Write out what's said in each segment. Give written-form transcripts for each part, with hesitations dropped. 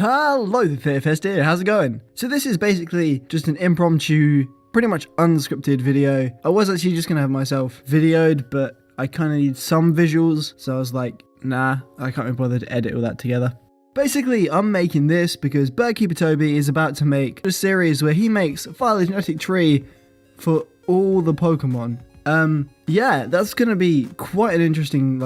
Hello, the Fearfest here, how's it going? So this is basically just an impromptu, pretty much unscripted video. I was actually just gonna have myself videoed, but I kind of need some visuals, so I was like, nah, I can't be bothered to edit all that together. Basically, I'm making this because Birdkeeper Toby is about to make a series where he makes a phylogenetic tree for all the Pokemon. Yeah, that's gonna be quite an interesting,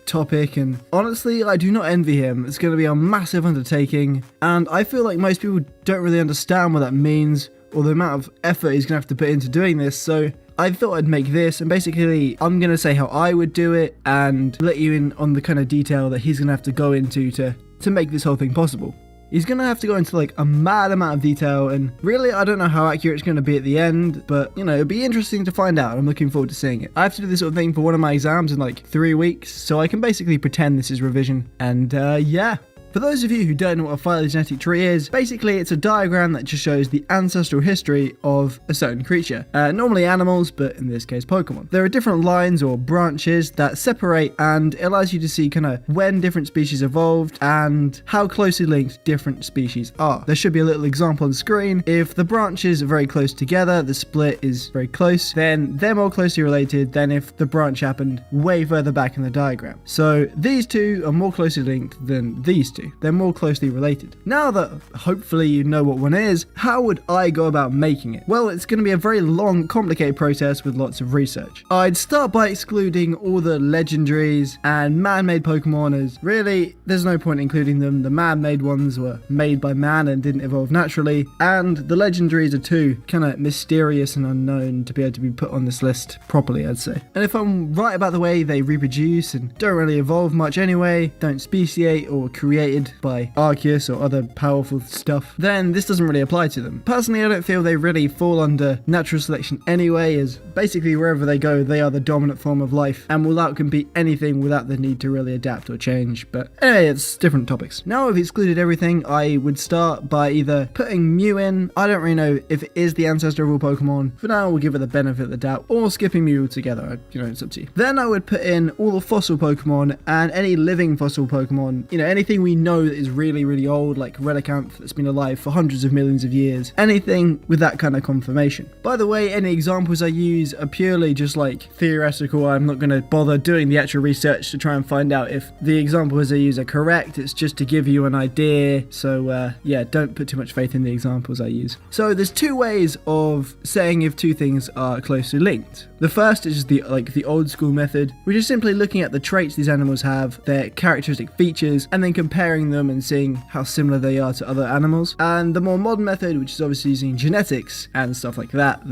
topic, and honestly, I do not envy him. It's going to be a massive undertaking, and I feel like most people don't really understand what that means, or the amount of effort he's going to have to put into doing this, so I thought I'd make this, and basically, I'm going to say how I would do it, and let you in on the kind of detail that he's going to have to go into to make this whole thing possible. He's going to have to go into a mad amount of detail, and really I don't know how accurate it's going to be at the end, but it'll be interesting to find out. I'm looking forward to seeing it. I have to do this sort of thing for one of my exams in 3 weeks, so I can basically pretend this is revision, and yeah. For those of you who don't know what a phylogenetic tree is, basically it's a diagram that just shows the ancestral history of a certain creature. Normally animals, but in this case Pokemon. There are different lines or branches that separate, and it allows you to see kind of when different species evolved and how closely linked different species are. There should be a little example on the screen. If the branches are very close together, the split is very close, then they're more closely related than if the branch happened way further back in the diagram. So these two are more closely linked than these two. They're more closely related. Now that hopefully you know what one is, how would I go about making it? Well, it's going to be a very long, complicated process with lots of research. I'd start by excluding all the legendaries and man-made Pokemon, as really there's no point including them. The man-made ones were made by man and didn't evolve naturally, and the legendaries are too kind of mysterious and unknown to be able to be put on this list properly, I'd say. And if I'm right about the way they reproduce and don't really evolve much anyway, don't speciate or create by Arceus or other powerful stuff, then this doesn't really apply to them. Personally, I don't feel they really fall under natural selection anyway, as basically wherever they go, they are the dominant form of life and will outcompete anything without the need to really adapt or change. But anyway, it's different topics. Now I've excluded everything, I would start by either putting Mew in. I don't really know if it is the ancestor of all Pokemon. For now, we'll give it the benefit of the doubt, or skipping Mew altogether. It's up to you. Then I would put in all the fossil Pokemon and any living fossil Pokemon. Anything we know that is really, really old, like Relicanth that's been alive for hundreds of millions of years. Anything with that kind of confirmation. By the way, any examples I use are purely just theoretical. I'm not going to bother doing the actual research to try and find out if the examples I use are correct. It's just to give you an idea. So yeah, don't put too much faith in the examples I use. So there's two ways of saying if two things are closely linked. The first is the old school method, which is simply looking at the traits these animals have, their characteristic features, and then comparing them and seeing how similar they are to other animals. And the more modern method, which is obviously using genetics and stuff like that,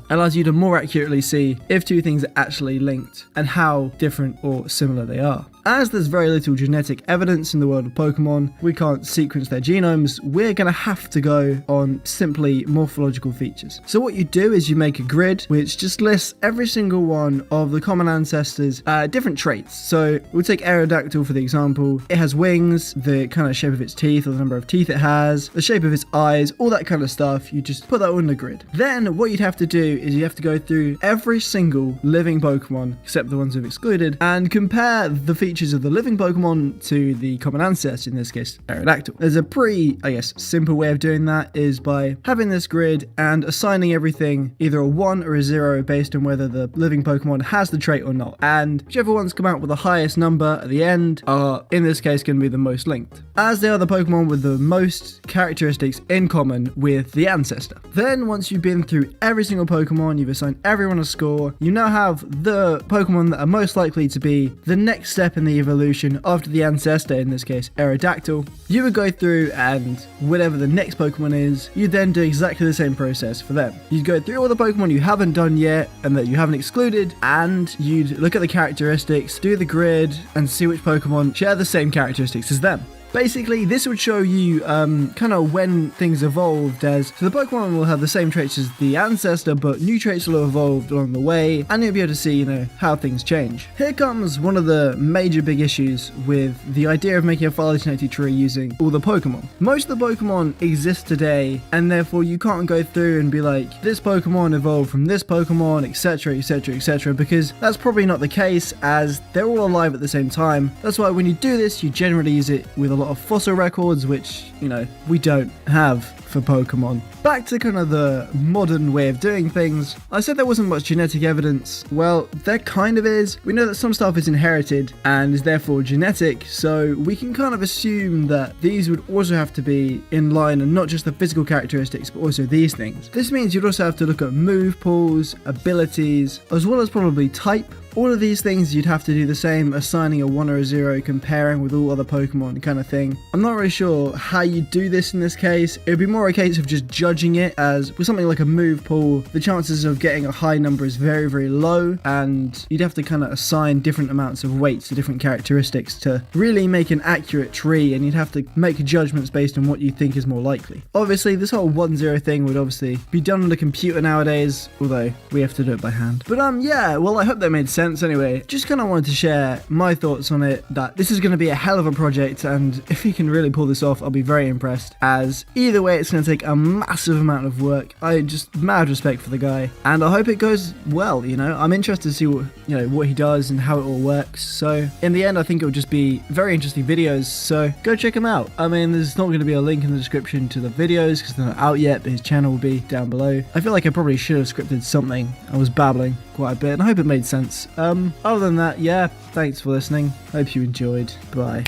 allows you to more accurately see if two things are actually linked and how different or similar they are. As there's very little genetic evidence in the world of Pokemon, we can't sequence their genomes, we're going to have to go on simply morphological features. So what you do is you make a grid which just lists every single one of the common ancestors' different traits. So we'll take Aerodactyl for the example. It has wings, the kind of shape of its teeth or the number of teeth it has, the shape of its eyes, all that kind of stuff. You just put that on the grid. Then what you'd have to do is you have to go through every single living Pokemon, except the ones we've excluded, and compare the features of the living Pokemon to the common ancestor, in this case Aerodactyl. There's a pretty, simple way of doing that is by having this grid and assigning everything either a 1 or a 0 based on whether the living Pokemon has the trait or not. And whichever ones come out with the highest number at the end are, in this case, going to be the most linked, as they are the Pokemon with the most characteristics in common with the ancestor. Then once you've been through every single Pokemon, you've assigned everyone a score, you now have the Pokemon that are most likely to be the next step in the evolution after the ancestor, in this case Aerodactyl. You would go through, and whatever the next Pokemon is, you then do exactly the same process for them. You'd go through all the Pokemon you haven't done yet and that you haven't excluded, and you'd look at the characteristics, do the grid, and see which Pokemon share the same characteristics as them. Basically, this would show you kind of when things evolved, as so the Pokemon will have the same traits as the ancestor, but new traits will have evolved along the way, and you'll be able to see, how things change. Here comes one of the major big issues with the idea of making a phylogenetic tree using all the Pokemon. Most of the Pokemon exist today, and therefore you can't go through and be like, this Pokemon evolved from this Pokemon, etc, etc, etc, because that's probably not the case, as they're all alive at the same time. That's why when you do this, you generally use it with a lot lot of fossil records, which, you know, we don't have for Pokemon. Back to kind of the modern way of doing things. I said there wasn't much genetic evidence. Well, there kind of is. We know that some stuff is inherited and is therefore genetic, so we can kind of assume that these would also have to be in line, and not just the physical characteristics, but also these things. This means you'd also have to look at move pools, abilities, as well as probably type. All of these things you'd have to do the same, assigning a 1 or a 0, comparing with all other Pokemon kind of thing. I'm not really sure how you do this in this case. It would be more a case of just judging it, as with something like a move pool, the chances of getting a high number is very, very low, and you'd have to kind of assign different amounts of weights to different characteristics to really make an accurate tree, and you'd have to make judgments based on what you think is more likely. Obviously, this whole 1-0 thing would obviously be done on the computer nowadays, although we have to do it by hand. But yeah, well, I hope that made sense. Anyway, just kind of wanted to share my thoughts on it, that this is going to be a hell of a project, and if he can really pull this off, I'll be very impressed, as either way it's going to take a massive amount of work. I just mad respect for the guy, and I hope it goes well. You know, I'm interested to see what he does and how it all works. So in the end, I think it'll just be very interesting videos, so go check him out. I mean, there's not going to be a link in the description to the videos because they're not out yet, but his channel will be down below. I feel like I probably should have scripted something. I was babbling quite a bit, and I hope it made sense. Other than that, yeah, thanks for listening. Hope you enjoyed. Bye.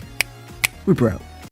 We're out.